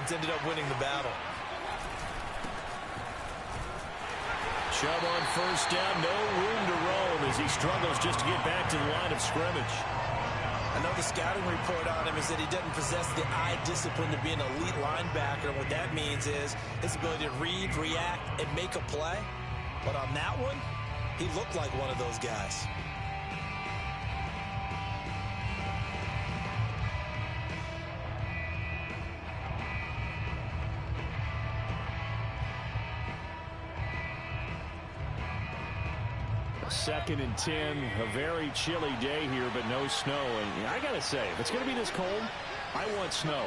defense ended up winning the battle. Chubb on first down, no room to roam as he struggles just to get back to the line of scrimmage. I know the scouting report on him is that he doesn't possess the eye discipline to be an elite linebacker. And what that means is his ability to read, react, and make a play. But on that one, he looked like one of those guys. Second and 10, a very chilly day here, but no snow. And I got to say, if it's going to be this cold, I want snow.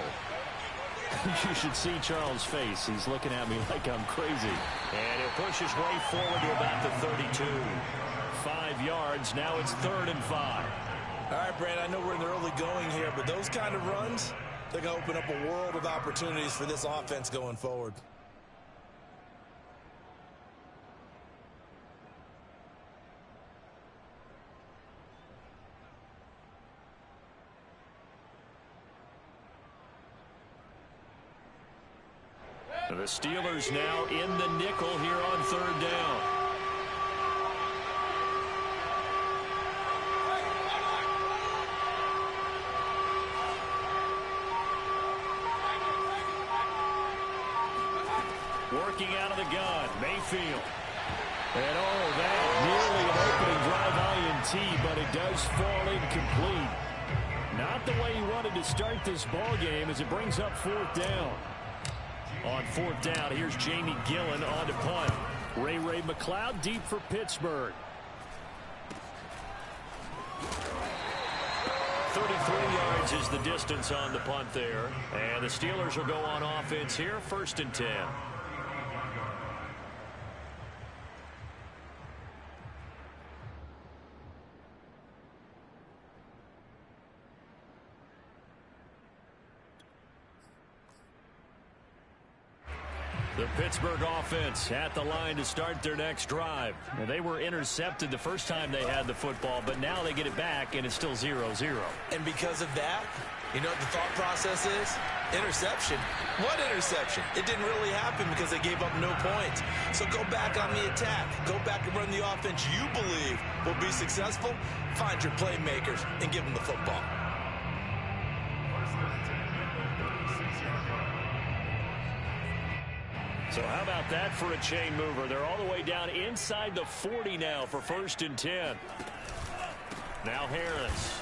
You should see Charles' face. He's looking at me like I'm crazy. And he'll push his way forward to about the 32. 5 yards. Now it's 3rd and 5. All right, Brad, I know we're in the early going here, but those kind of runs, they're going to open up a world of opportunities for this offense going forward. The Steelers now in the nickel here on 3rd down. Working out of the gun, Mayfield. And that nearly an opening drive INT, but it does fall incomplete. Not the way he wanted to start this ball game as it brings up 4th down. On 4th down, here's Jamie Gillen on to punt. Ray McCloud deep for Pittsburgh. 33 yards is the distance on the punt there. And the Steelers will go on offense here, 1st and 10. The Pittsburgh offense at the line to start their next drive. Now, they were intercepted the first time they had the football, but now they get it back, and it's still 0-0. And because of that, you know what the thought process is? Interception. What interception? It didn't really happen because they gave up no points. So go back on the attack. Go back and run the offense you believe will be successful. Find your playmakers and give them the football. So how about that for a chain mover? They're all the way down inside the 40 now for 1st and 10. Now Harris.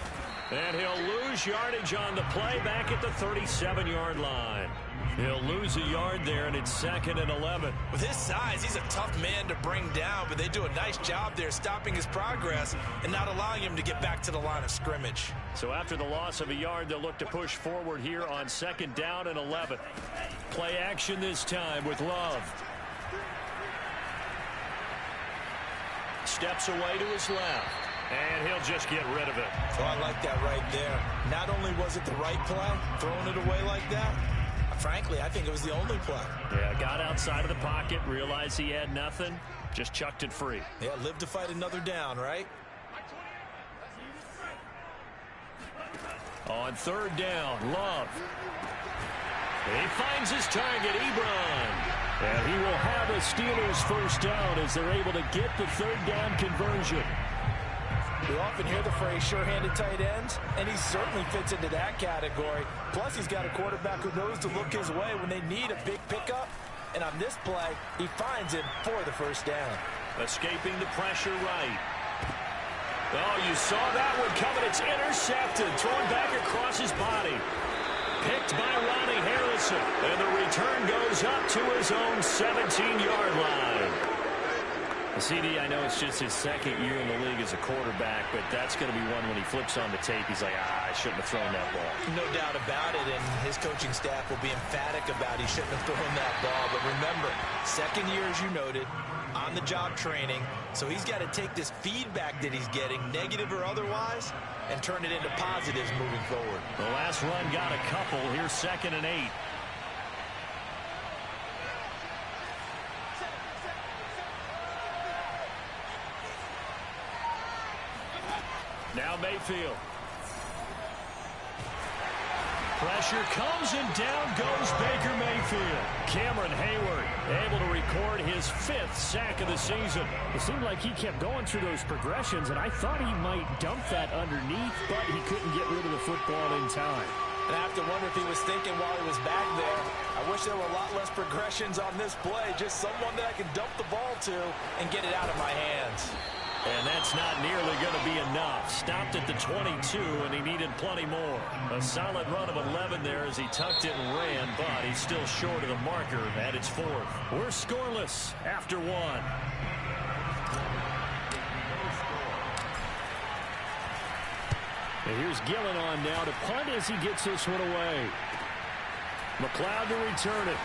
And he'll lose yardage on the play back at the 37-yard line. He'll lose a yard there, and it's 2nd and 11. With his size, he's a tough man to bring down, but they do a nice job there stopping his progress and not allowing him to get back to the line of scrimmage. So after the loss of a yard, they'll look to push forward here on 2nd down and 11. Play action this time with Love. Steps away to his left. And he'll just get rid of it. Oh, I like that right there. Not only was it the right play, throwing it away like that, frankly, I think it was the only play. Yeah, got outside of the pocket, realized he had nothing, just chucked it free. Yeah, live to fight another down, right? On 3rd down, Love. He finds his target, Ebron. And he will have a Steelers 1st down as they're able to get the 3rd down conversion. We often hear the phrase sure-handed tight ends, and he certainly fits into that category. Plus, he's got a quarterback who knows to look his way when they need a big pickup. And on this play, he finds him for the 1st down. Escaping the pressure right. Oh, you saw that one coming. It's intercepted. Thrown back across his body. Picked by Ronnie Harrison. And the return goes up to his own 17-yard line. CD, I know it's just his 2nd year in the league as a quarterback, but that's going to be one when he flips on the tape. He's like, I shouldn't have thrown that ball. No doubt about it, and his coaching staff will be emphatic about he shouldn't have thrown that ball. But remember, 2nd year, as you noted, on-the-job training, so he's got to take this feedback that he's getting, negative or otherwise, and turn it into positives moving forward. The last run got a couple. Here's 2nd and 8. Now Mayfield. Pressure comes, and down goes Baker Mayfield. Cameron Hayward able to record his 5th sack of the season. It seemed like he kept going through those progressions, and I thought he might dump that underneath, but he couldn't get rid of the football in time. And I have to wonder if he was thinking while he was back there, I wish there were a lot less progressions on this play, just someone that I can dump the ball to and get it out of my hands. And that's not nearly going to be enough. Stopped at the 22, and he needed plenty more. A solid run of 11 there as he tucked it and ran, but he's still short of the marker at its 4th. We're scoreless after 1. And here's Gillen on now to punt as he gets this one away. McLeod to return it.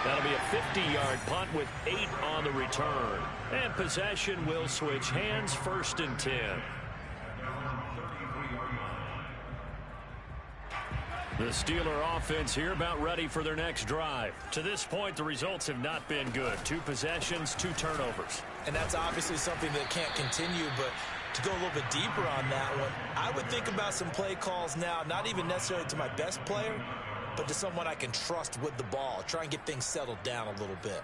That'll be a 50-yard punt with 8 on the return. And possession will switch hands, 1st and 10. The Steeler offense here about ready for their next drive. To this point, the results have not been good. 2 possessions, 2 turnovers. And that's obviously something that can't continue, but to go a little bit deeper on that one, I would think about some play calls now, not even necessarily to my best player, but to someone I can trust with the ball. Try and get things settled down a little bit.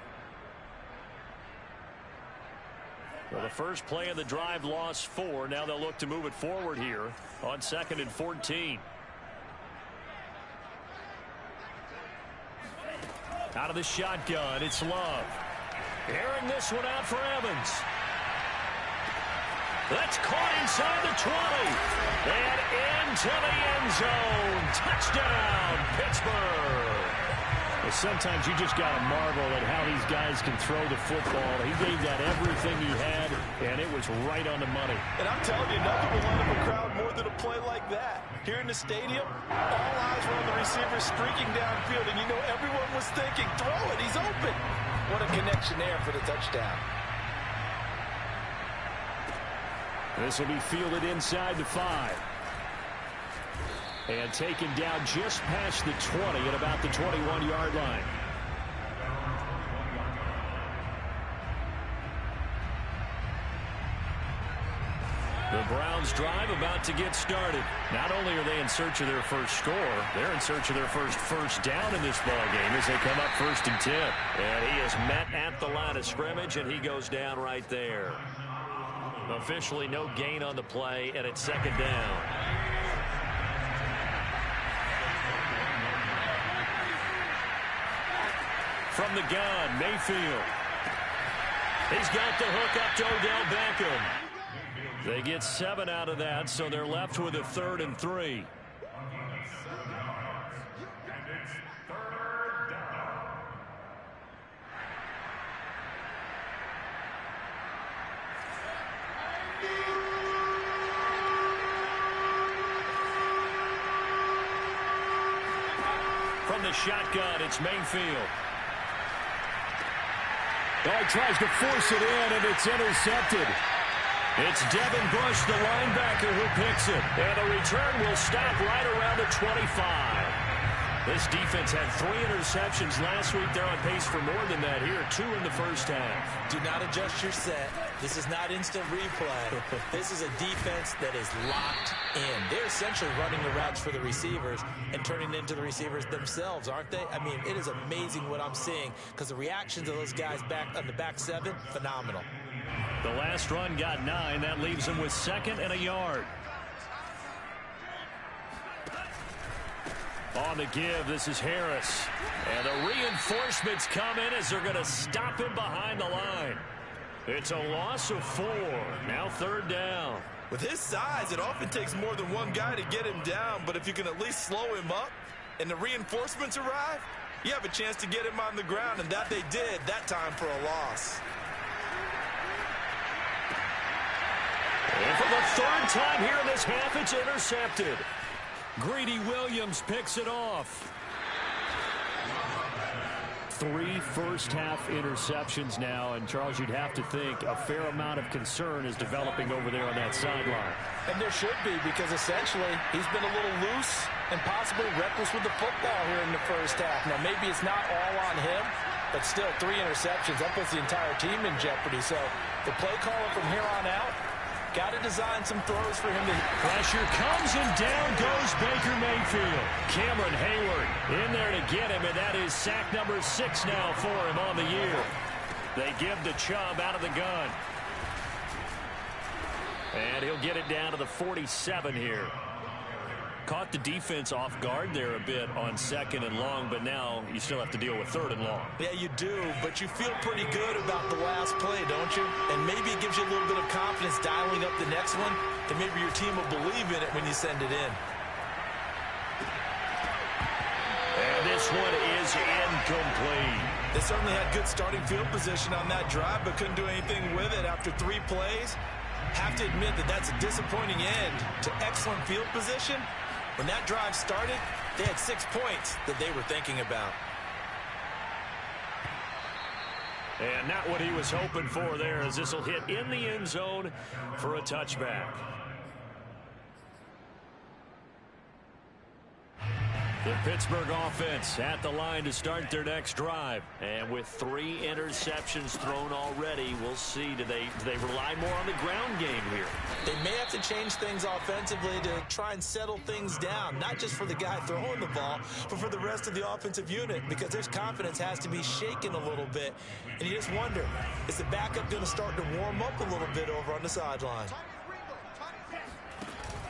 Well, the first play of the drive lost 4. Now they'll look to move it forward here on 2nd and 14. Out of the shotgun, it's Love. Airing this one out for Evans. That's caught inside the 20. And into the end zone. Touchdown, Pittsburgh. Well, sometimes you just got to marvel at how these guys can throw the football. He gave that everything he had, and it was right on the money. And I'm telling you, nothing will light up a crowd more than a play like that. Here in the stadium, all eyes were on the receiver streaking downfield, and you know everyone was thinking, throw it, he's open. What a connection there for the touchdown. This will be fielded inside the 5. And taken down just past the 20 at about the 21-yard line. The Browns drive about to get started. Not only are they in search of their first score, they're in search of their first down in this ball game as they come up 1st and 10. And he is met at the line of scrimmage, and he goes down right there. Officially no gain on the play, and it's 2nd down. From the gun, Mayfield. He's got the hook up to Odell Beckham. They get 7 out of that, so they're left with a 3rd and 3. From the shotgun, it's Mayfield. Oh, he tries to force it in, and it's intercepted. It's Devin Bush, the linebacker, who picks it. And the return will stop right around the 25. This defense had 3 interceptions last week. They're on pace for more than that here. 2 in the first half. Do not adjust your set. This is not instant replay. This is a defense that is locked in. They're essentially running the routes for the receivers and turning into the receivers themselves, aren't they? I mean, it is amazing what I'm seeing because the reactions of those guys back on the back 7, phenomenal. The last run got 9. That leaves them with 2nd and a yard. On the give, this is Harris. And the reinforcements come in as they're going to stop him behind the line. It's a loss of 4. Now 3rd down. With his size, it often takes more than one guy to get him down, but if you can at least slow him up and the reinforcements arrive, you have a chance to get him on the ground, and that they did that time for a loss. And for the 3rd time here in this half, it's intercepted. Greedy Williams picks it off. 3 first-half interceptions now, and Charles, you'd have to think a fair amount of concern is developing over there on that sideline. And there should be, because essentially he's been a little loose and possibly reckless with the football here in the first half. Now, maybe it's not all on him, but still 3 interceptions. That puts the entire team in jeopardy. So the play caller from here on out Got to design some throws for him to... Pressure comes, and down goes Baker Mayfield. Cameron Hayward in there to get him, and that is sack number 6 now for him on the year. They give to Chubb out of the gun. And he'll get it down to the 47 here. Caught the defense off guard there a bit on 2nd and long, but now you still have to deal with 3rd and long. Yeah, you do, but you feel pretty good about the last play, don't you? And maybe it gives you a little bit of confidence dialing up the next one, and maybe your team will believe in it when you send it in. And this one is incomplete. They certainly had good starting field position on that drive, but couldn't do anything with it after 3 plays. Have to admit that that's a disappointing end to excellent field position. When that drive started, they had 6 points that they were thinking about. And not what he was hoping for there, as this will hit in the end zone for a touchback. The Pittsburgh offense at the line to start their next drive. And with 3 interceptions thrown already, we'll see. Do they rely more on the ground game here? They may have to change things offensively to try and settle things down, not just for the guy throwing the ball, but for the rest of the offensive unit, because their confidence has to be shaken a little bit. And you just wonder, is the backup going to start to warm up a little bit over on the sideline?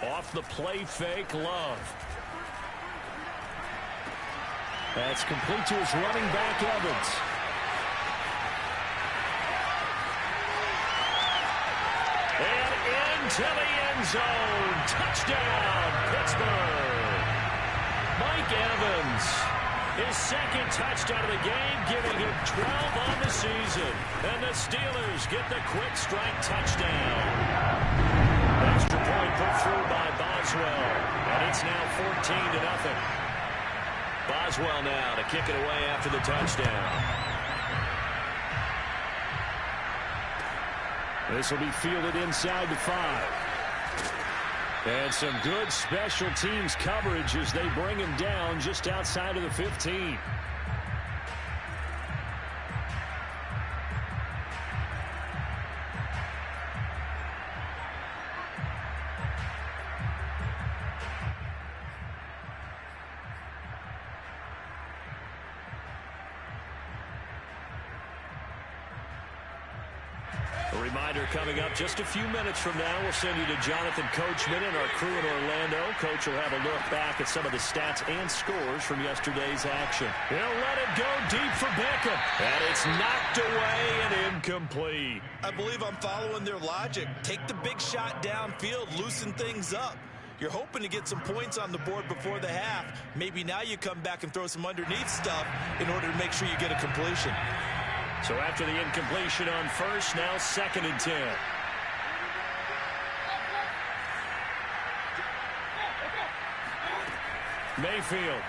Off the play fake, Love. That's complete to his running back, Evans. And into the end zone. Touchdown, Pittsburgh. Mike Evans, his 2nd touchdown of the game, giving him 12 on the season. And the Steelers get the quick strike touchdown. Extra point put through by Boswell. And it's now 14-0. Boswell now to kick it away after the touchdown. This will be fielded inside the 5. And some good special teams coverage as they bring him down just outside of the 15. A reminder coming up just a few minutes from now, we'll send you to Jonathan Coachman and our crew in Orlando. Coach will have a look back at some of the stats and scores from yesterday's action. He'll let it go deep for Beckham. And it's knocked away and incomplete. I believe I'm following their logic. Take the big shot downfield, loosen things up. You're hoping to get some points on the board before the half. Maybe now you come back and throw some underneath stuff in order to make sure you get a completion. So after the incompletion on 1st, now 2nd and 10. Mayfield.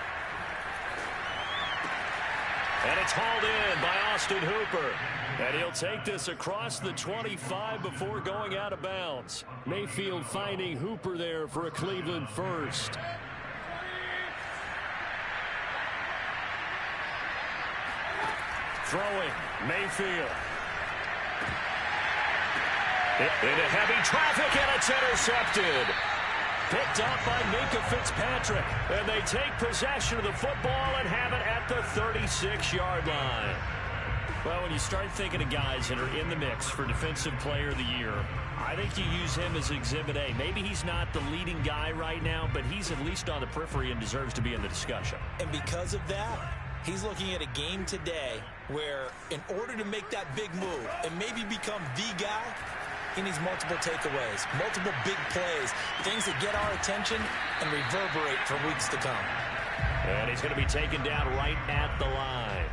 And it's hauled in by Austin Hooper. And he'll take this across the 25 before going out of bounds. Mayfield finding Hooper there for a Cleveland first. Throwing, Mayfield. Into heavy traffic, and it's intercepted. Picked up by Minkah Fitzpatrick. And they take possession of the football and have it at the 36-yard line. Well, when you start thinking of guys that are in the mix for Defensive Player of the Year, I think you use him as Exhibit A. Maybe he's not the leading guy right now, but he's at least on the periphery and deserves to be in the discussion. And because of that, he's looking at a game today where in order to make that big move and maybe become the guy, he needs multiple takeaways, multiple big plays, things that get our attention and reverberate for weeks to come. And he's going to be taken down right at the line.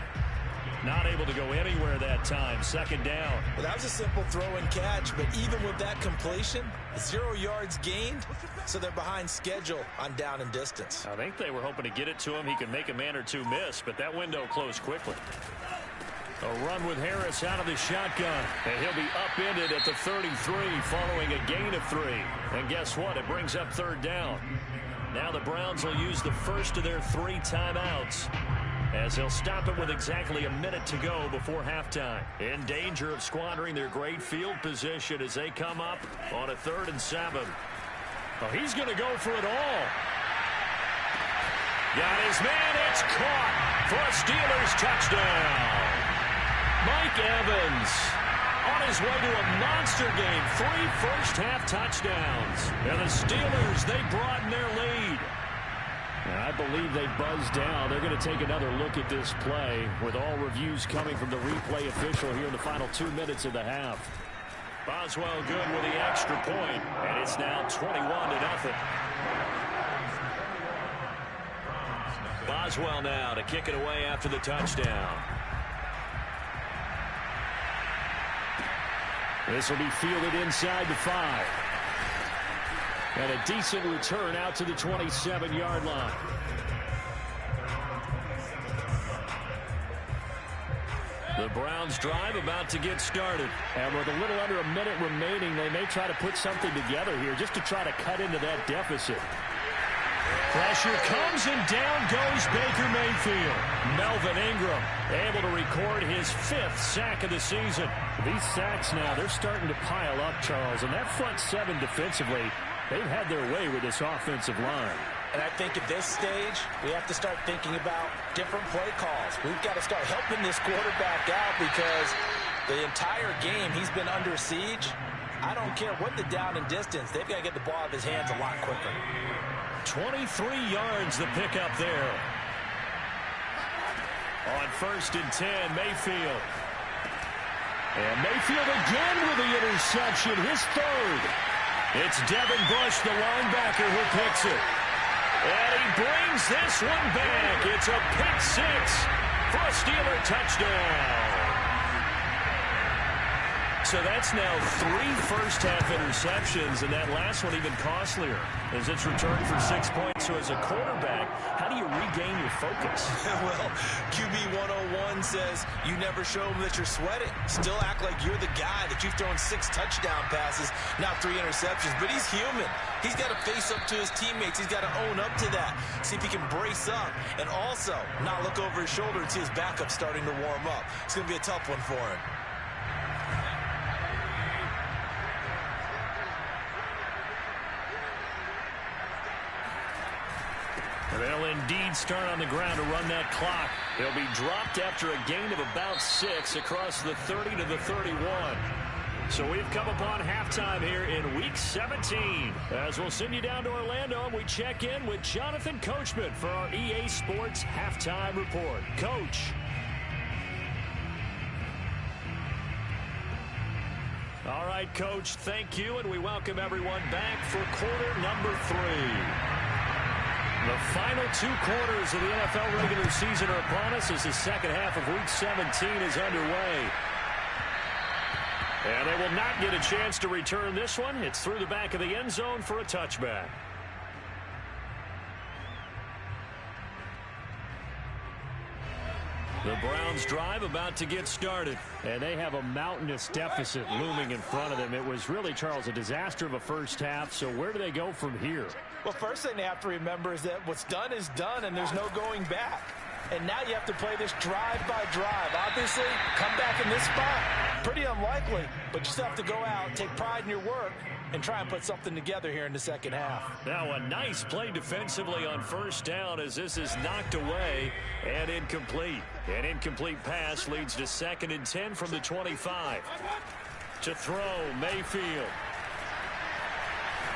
Not able to go anywhere that time. 2nd down. Well, that was a simple throw and catch, but even with that completion, 0 yards gained, so they're behind schedule on down and distance. I think they were hoping to get it to him. He could make a man or two miss, but that window closed quickly. A run with Harris out of the shotgun, and he'll be upended at the 33 following a gain of 3. And guess what? It brings up 3rd down. Now the Browns will use the first of their 3 timeouts. as they'll stop it with exactly a minute to go before halftime. In danger of squandering their great field position as they come up on a 3rd and 7. Oh, he's going to go for it all. Got his man. It's caught for a Steelers touchdown. Mike Evans on his way to a monster game. 3 first-half touchdowns. And the Steelers, they broaden their lead. And I believe they buzzed down. They're going to take another look at this play with all reviews coming from the replay official here in the final 2 minutes of the half. Boswell good with the extra point, and it's now 21-0. Boswell now to kick it away after the touchdown. This will be fielded inside the 5. And a decent return out to the 27-yard line. The Browns drive about to get started. And with a little under a minute remaining, they may try to put something together here just to try to cut into that deficit. Pressure comes and down goes Baker Mayfield. Melvin Ingram able to record his 5th sack of the season. These sacks now, they're starting to pile up, Charles. And that front 7 defensively, they've had their way with this offensive line. And I think at this stage, we have to start thinking about different play calls. We've got to start helping this quarterback out because the entire game he's been under siege. I don't care what the down and distance. They've got to get the ball out of his hands a lot quicker. 23 yards the pickup there. On 1st and 10, Mayfield. And Mayfield again with the interception, his 3rd. It's Devin Bush, the linebacker, who picks it. And he brings this one back. It's a pick 6 for a Steeler touchdown. So that's now 3 first-half interceptions, and that last one even costlier as it's returned for 6 points. So as a quarterback, how do you regain your focus? Well, QB 101 says you never show them that you're sweating. Still act like you're the guy, that you've thrown 6 touchdown passes, not 3 interceptions. But he's human. He's got to face up to his teammates. He's got to own up to that. See if he can brace up and also not look over his shoulder and see his backup starting to warm up. It's going to be a tough one for him. They'll indeed start on the ground to run that clock. They'll be dropped after a gain of about 6 across the 30 to the 31. So we've come upon halftime here in Week 17. As we'll send you down to Orlando, and we check in with Jonathan Coachman for our EA Sports Halftime Report. Coach. All right, Coach, thank you, and we welcome everyone back for quarter number 3. The final 2 quarters of the NFL regular season are upon us as the second half of Week 17 is underway. And they will not get a chance to return this one. It's through the back of the end zone for a touchback. The Browns drive about to get started. And they have a mountainous deficit looming in front of them. It was really, Charles, a disaster of a first half. So where do they go from here? Well, first thing they have to remember is that what's done is done, and there's no going back. And now you have to play this drive by drive. Obviously, come back in this spot, pretty unlikely, but you still have to go out, take pride in your work, and try and put something together here in the second half. Now a nice play defensively on first down as this is knocked away and incomplete. An incomplete pass leads to 2nd and 10 from the 25. To throw, Mayfield.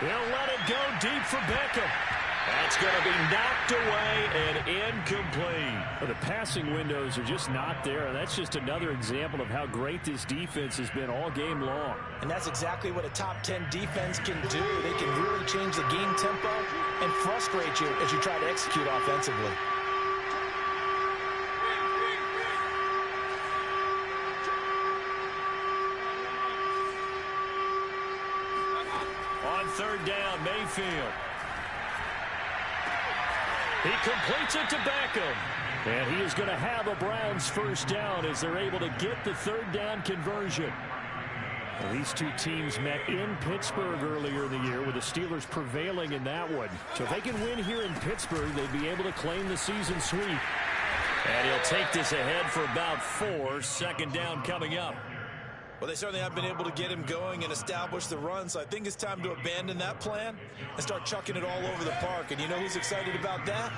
He'll let it go deep for Beckham. That's going to be knocked away and incomplete. Well, the passing windows are just not there, and that's just another example of how great this defense has been all game long. And that's exactly what a top 10 defense can do. They can really change the game tempo and frustrate you as you try to execute offensively. On 3rd down, Mayfield. He completes it to Beckham. And he is going to have a Browns first down as they're able to get the 3rd down conversion. Well, these two teams met in Pittsburgh earlier in the year with the Steelers prevailing in that one. So if they can win here in Pittsburgh, they'd be able to claim the season sweep. And he'll take this ahead for about 4. Second down coming up. Well, they certainly have been able to get him going and establish the run, so I think it's time to abandon that plan and start chucking it all over the park. And you know who's excited about that?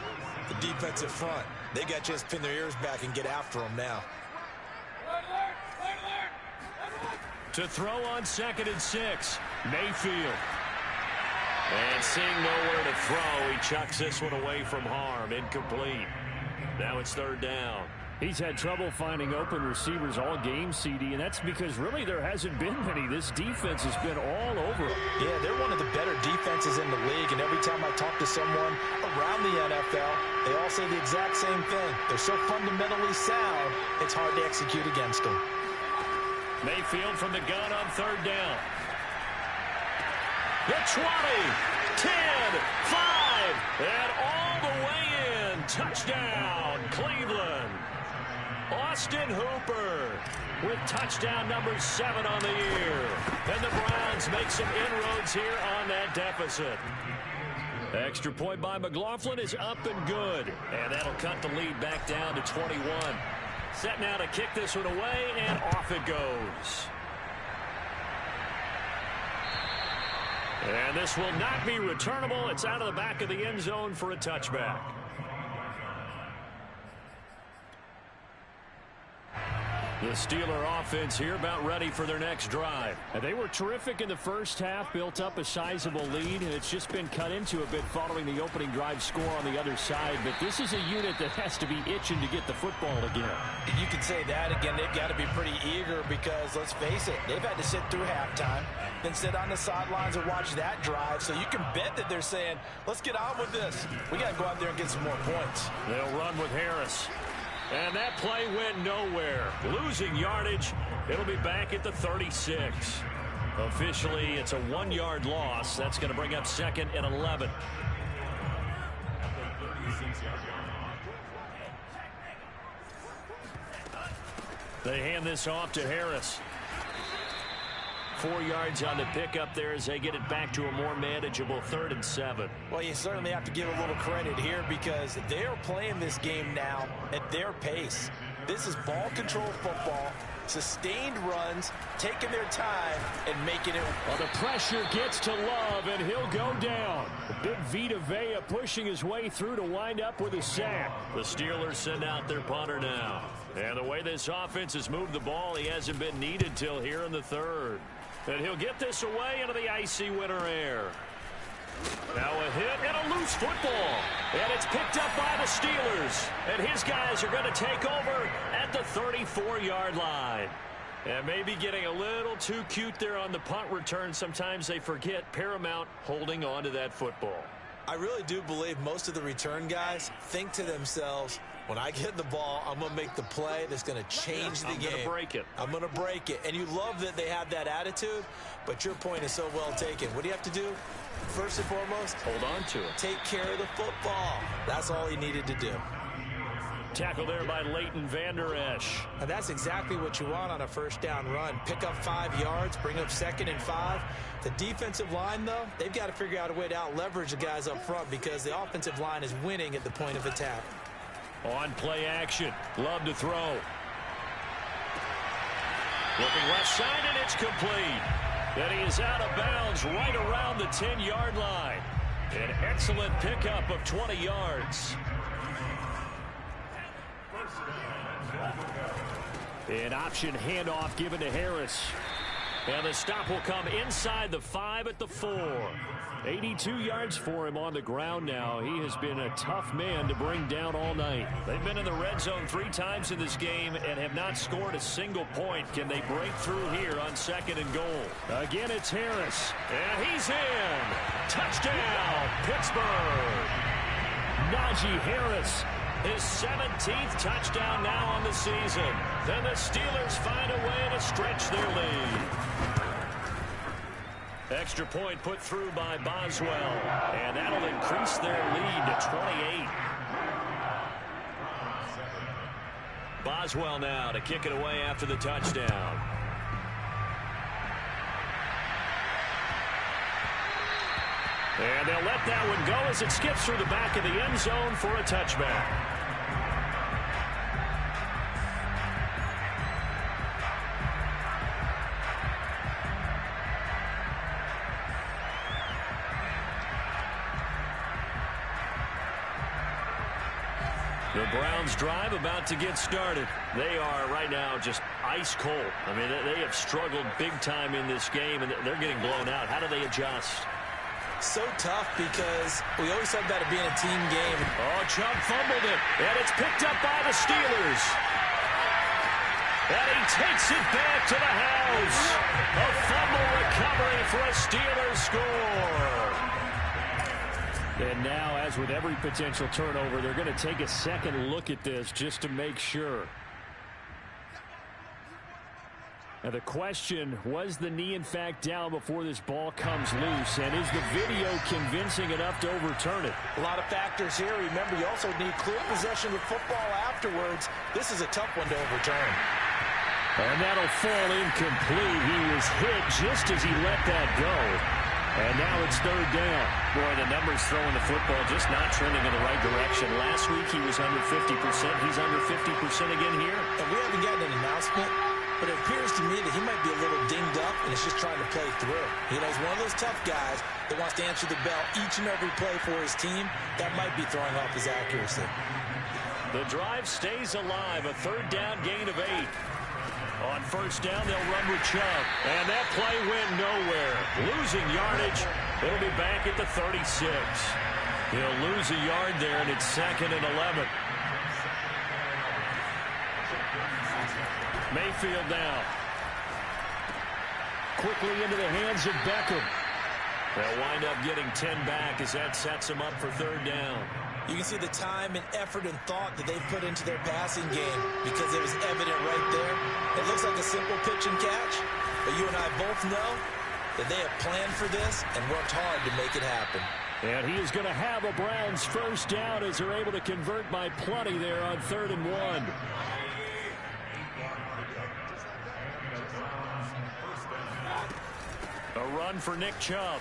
The defensive front. They got to just pin their ears back and get after him now. To throw on 2nd and 6, Mayfield. And seeing nowhere to throw, he chucks this one away from harm. Incomplete. Now it's 3rd down. He's had trouble finding open receivers all game, CD, and that's because really there hasn't been many. This defense has been all over them. Yeah, they're one of the better defenses in the league, and every time I talk to someone around the NFL, they all say the exact same thing. They're so fundamentally sound, it's hard to execute against them. Mayfield from the gun on 3rd down. The 20, 10, 5, and all the way in. Touchdown, Cleveland. Austin Hooper with touchdown number 7 on the year. And the Browns make some inroads here on that deficit. Extra point by McLaughlin is up and good. And that'll cut the lead back down to 21. Set now to kick this one away, and off it goes. And this will not be returnable. It's out of the back of the end zone for a touchback. The Steeler offense here about ready for their next drive. And they were terrific in the first half, built up a sizable lead, and it's just been cut into a bit following the opening drive score on the other side. But this is a unit that has to be itching to get the football again. You can say that again. They've got to be pretty eager because, let's face it, they've had to sit through halftime, then sit on the sidelines and watch that drive. So you can bet that they're saying, let's get on with this. We got to go out there and get some more points. They'll run with Harris. And that play went nowhere. Losing yardage. It'll be back at the 36. Officially, it's a 1-yard loss. That's going to bring up 2nd and 11. They hand this off to Harris. 4 yards on the pickup there as they get it back to a more manageable 3rd and 7. Well, you certainly have to give a little credit here because they're playing this game now at their pace. This is ball control football, sustained runs, taking their time, and making it. Well, the pressure gets to Love, and he'll go down. The big Vita Vea pushing his way through to wind up with a sack. The Steelers send out their punter now. And the way this offense has moved the ball, he hasn't been needed till here in the 3rd. And he'll get this away into the icy winter air. Now a hit and a loose football. And it's picked up by the Steelers. And his guys are going to take over at the 34-yard line. And maybe getting a little too cute there on the punt return. Sometimes they forget paramount holding on to that football. I really do believe most of the return guys think to themselves, when I get the ball, I'm going to make the play that's going to change the game. I'm going to break it. I'm going to break it. And you love that they have that attitude, but your point is so well taken. What do you have to do? First and foremost, hold on to it. Take care of the football. That's all he needed to do. Tackle there by Leighton Vander Esch. And that's exactly what you want on a first down run. Pick up 5 yards, bring up 2nd and 5. The defensive line, though, they've got to figure out a way to out-leverage the guys up front because the offensive line is winning at the point of attack. On play action. Love to throw. Looking left side, and it's complete. And he is out of bounds right around the 10-yard line. An excellent pickup of 20 yards. An option handoff given to Harris. And the stop will come inside the 5 at the 4. 82 yards for him on the ground now. He has been a tough man to bring down all night. They've been in the red zone 3 times in this game and have not scored a single point. Can they break through here on 2nd and goal? Again, it's Harris. And he's in. Touchdown, Pittsburgh. Najee Harris. His 17th touchdown now on the season. Then the Steelers find a way to stretch their lead. Extra point put through by Boswell. And that'll increase their lead to 28. Boswell now to kick it away after the touchdown. And they'll let that one go as it skips through the back of the end zone for a touchback. The Browns drive about to get started. They are right now just ice cold. I mean, they have struggled big time in this game, and they're getting blown out. How do they adjust? So tough because we always talk about it being a team game. Oh, Chubb fumbled it, and it's picked up by the Steelers. And he takes it back to the house. A fumble recovery for a Steelers score. And now, as with every potential turnover, they're going to take a second look at this just to make sure. Now the question, was the knee in fact down before this ball comes loose? And is the video convincing enough to overturn it? A lot of factors here. Remember, you also need clear possession of football afterwards. This is a tough one to overturn. And that'll fall incomplete. He was hit just as he let that go. And now it's third down. Boy, the numbers throwing the football just not trending in the right direction. Last week he was under 50%. He's under 50% again here. And we haven't gotten an announcement, but it appears to me that he might be a little dinged up and is just trying to play through. You know, he's one of those tough guys that wants to answer the bell each and every play for his team. That might be throwing off his accuracy. The drive stays alive. A third down gain of 8. On first down, they'll run with Chubb. And that play went nowhere. Losing yardage. It'll be back at the 36. He'll lose a yard there, and it's 2nd and 11. Mayfield now. Quickly into the hands of Beckham. They'll wind up getting 10 back as that sets them up for third down. You can see the time and effort and thought that they've put into their passing game because it was evident right there. It looks like a simple pitch and catch, but you and I both know that they have planned for this and worked hard to make it happen. And he is going to have a Browns first down as they're able to convert by plenty there on 3rd and 1. A run for Nick Chubb.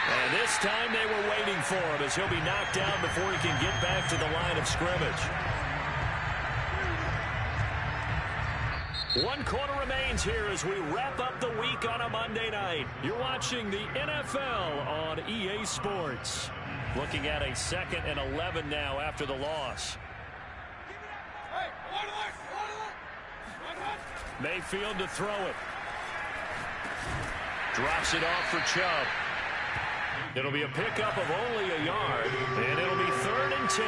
And this time they were waiting for him as he'll be knocked down before he can get back to the line of scrimmage. 1 quarter remains here as we wrap up the week on a Monday night. You're watching the NFL on EA Sports. Looking at a 2nd and 11 now after the loss. Mayfield to throw it. Drops it off for Chubb. It'll be a pickup of only a yard, and it'll be 3rd and 10.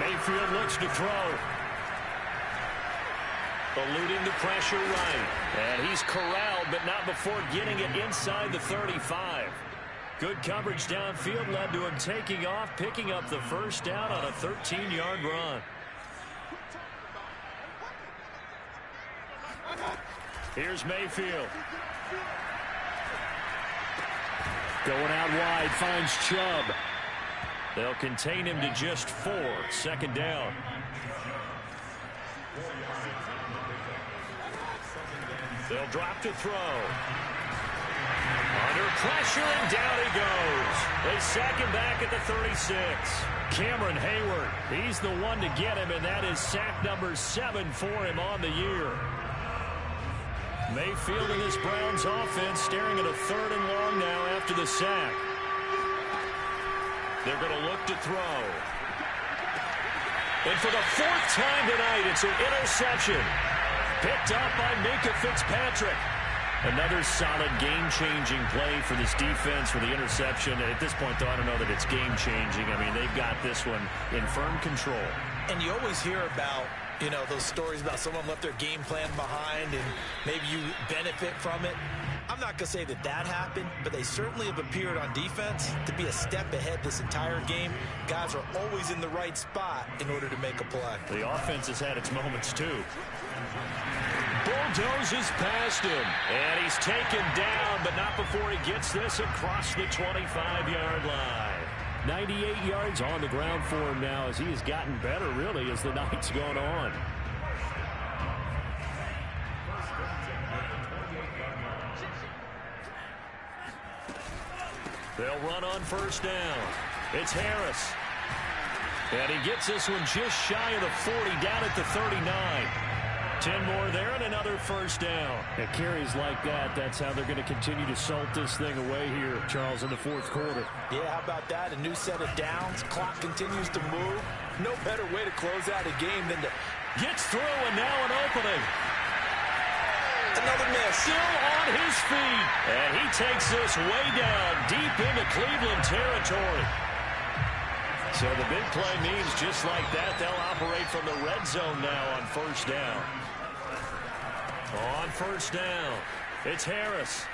Mayfield looks to throw. Eluding the pressure right. And he's corralled, but not before getting it inside the 35. Good coverage downfield led to him taking off, picking up the first down on a 13-yard run. Here's Mayfield. Going out wide, finds Chubb. They'll contain him to just 4. 2nd down. They'll drop to throw. Under pressure, and down he goes. They sack him back at the 36. Cameron Hayward, he's the one to get him, and that is sack number 7 for him on the year. Mayfield and this Browns offense staring at a 3rd and long now after the sack. They're going to look to throw. And for the 4th time tonight, it's an interception. Picked up by Minkah Fitzpatrick. Another solid game-changing play for this defense for the interception. At this point, though, I don't know that it's game-changing. I mean, they've got this one in firm control. And you always hear about, you know, those stories about someone left their game plan behind and maybe you benefit from it. I'm not going to say that that happened, but they certainly have appeared on defense to be a step ahead this entire game. Guys are always in the right spot in order to make a play. The offense has had its moments, too. Bulldozes past him, and he's taken down, but not before he gets this across the 25-yard line. 98 yards on the ground for him now as he has gotten better, really, as the night's gone on. They'll run on first down. It's Harris. And he gets this one just shy of the 40, down at the 39. 10 more there and another first down. At carries like that, that's how they're going to continue to salt this thing away here, Charles, in the fourth quarter. Yeah, how about that? A new set of downs. Clock continues to move. No better way to close out a game than to... Gets through, and now an opening. Another miss. Still on his feet. And he takes this way down, deep into Cleveland territory. So the big play means just like that, they'll operate from the red zone now on first down. On first down, it's Harris.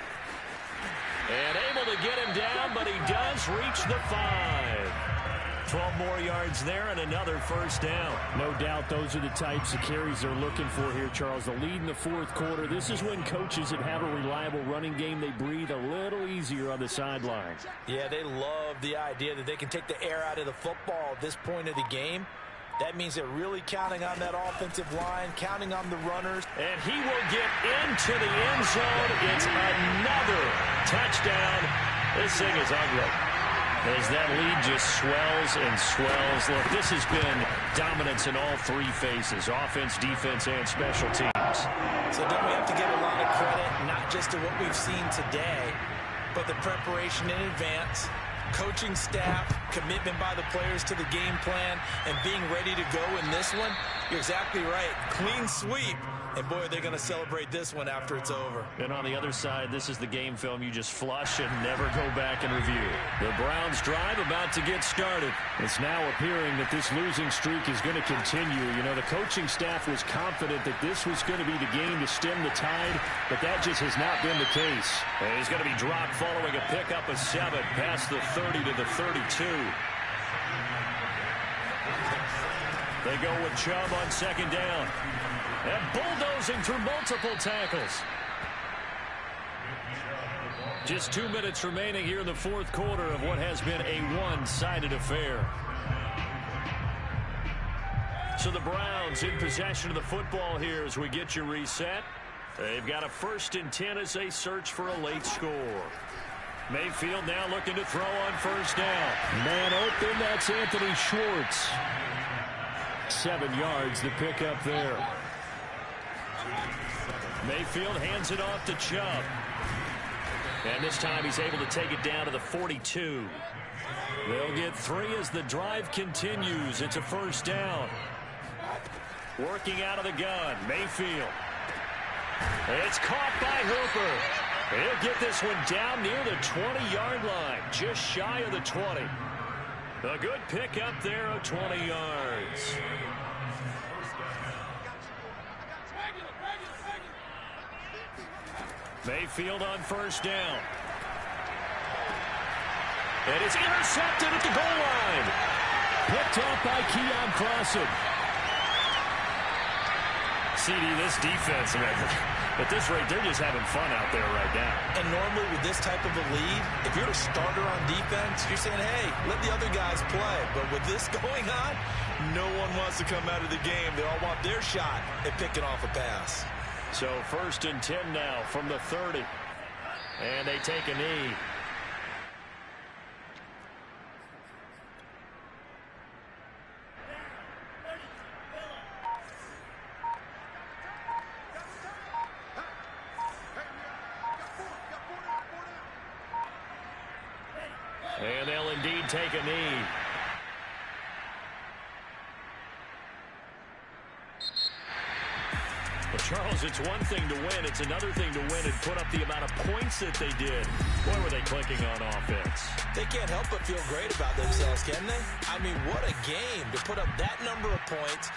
And able to get him down, but he does reach the 5. 12 more yards there and another first down. No doubt those are the types of carries they're looking for here, Charles. The lead in the fourth quarter. This is when coaches that have a reliable running game, they breathe a little easier on the sideline. Yeah, they love the idea that they can take the air out of the football at this point of the game. That means they're really counting on that offensive line, counting on the runners. And he will get into the end zone. It's another touchdown. This thing is ugly. As that lead just swells and swells. Look, this has been dominance in all three phases, offense, defense, and special teams. So then we have to give a lot of credit, not just to what we've seen today, but the preparation in advance, coaching staff, commitment by the players to the game plan, and being ready to go in this one. You're exactly right. Clean sweep. And, boy, they're going to celebrate this one after it's over. And on the other side, this is the game film you just flush and never go back and review. The Browns drive about to get started. It's now appearing that this losing streak is going to continue. You know, the coaching staff was confident that this was going to be the game to stem the tide, but that just has not been the case. And he's going to be dropped following a pickup of 7 past the 30 to the 32. They go with Chubb on second down. And bulldozing through multiple tackles. Just 2 minutes remaining here in the fourth quarter of what has been a one-sided affair. So the Browns in possession of the football here as we get you reset. They've got a 1st and 10 as they search for a late score. Mayfield now looking to throw on first down. Man open, that's Anthony Schwartz. 7 yards, the pickup there. Mayfield hands it off to Chubb. And this time he's able to take it down to the 42. They'll get 3 as the drive continues. It's a first down. Working out of the gun, Mayfield. It's caught by Hooper. He'll get this one down near the 20-yard line, just shy of the 20. A good pickup there of 20 yards. Mayfield on first down. And it's intercepted at the goal line. Picked off by Keon Clausen. CD, this defense, man, at this rate, they're just having fun out there right now. And normally with this type of a lead, if you're a starter on defense, you're saying, hey, let the other guys play. But with this going on, no one wants to come out of the game. They all want their shot at picking off a pass. So 1st and 10 now from the 30. And they take a knee. And they'll indeed take a knee. Well, Charles, it's one thing to win. It's another thing to win and put up the amount of points that they did. Boy, were they clicking on offense. They can't help but feel great about themselves, can they? I mean, what a game to put up that number of points.